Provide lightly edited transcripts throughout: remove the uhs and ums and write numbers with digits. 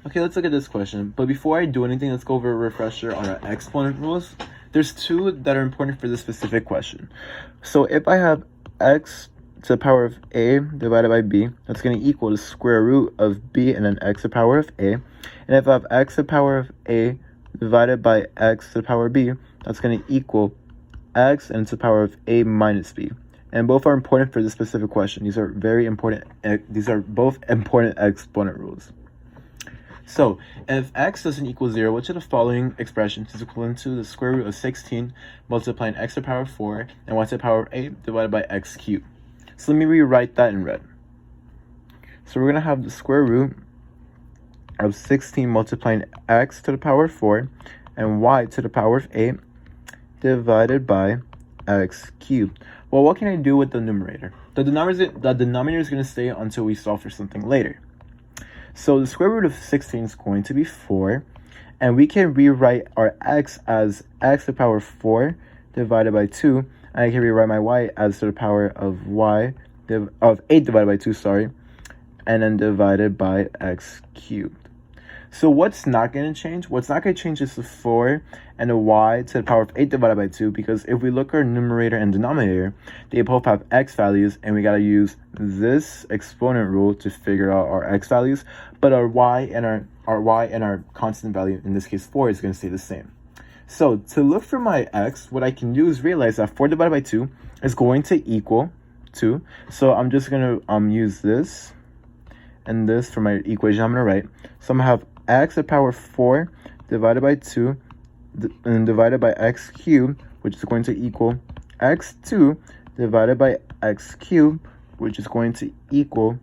Okay, let's look at this question. But before I do anything, let's go over a refresher on our exponent rules. There's two that are important for this specific question. So if I have x to the power of a divided by b, that's going to equal the square root of b and then x to the power of a. And if I have x to the power of a divided by x to the power of b, that's going to equal x and to the power of a minus b. And both are important for this specific question. These are very important. These are both important exponent rules. So, if x doesn't equal 0, which of the following expressions is equivalent to the square root of 16 multiplying x to the power of 4 and y to the power of 8 divided by x cubed? So let me rewrite that in red. So we're going to have the square root of 16 multiplying x to the power of 4 and y to the power of 8 divided by x cubed. Well, what can I do with the numerator? The denominator is going to stay until we solve for something later. So the square root of 16 is going to be 4, and we can rewrite our x as x to the power of 4 divided by 2, and I can rewrite my y as to the power of 8 divided by 2, and then divided by x cubed. So what's not going to change? What's not going to change is the 4 and the y to the power of 8 divided by 2, because if we look at our numerator and denominator, they both have x values, and we got to use this exponent rule to figure out our x values, but our y and our constant value, in this case 4, is going to stay the same. So to look for my x, what I can do is realize that 4 divided by 2 is going to equal 2. So I'm just going to use this and this for my equation I'm going to write. So I'm going to have x to the power of 4 divided by 2 and divided by x cubed, which is going to equal x2 divided by x cubed, which is going to equal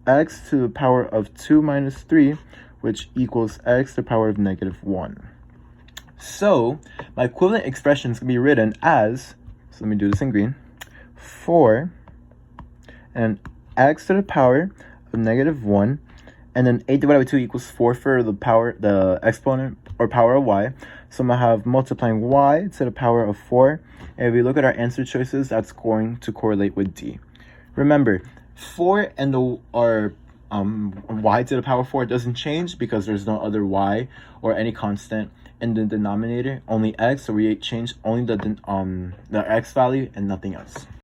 x to the power of 2 minus 3, which equals x to the power of negative 1. So my equivalent expression is going to be written as, so let me do this in green, 4 and x to the power of negative 1, and then 8 divided by 2 equals 4 for the exponent or power of y. So I'm going to have multiplying y to the power of 4. And if we look at our answer choices, that's going to correlate with D. Remember, 4 and our y to the power of 4 doesn't change because there's no other y or any constant in the denominator, only x. So we change only the x value and nothing else.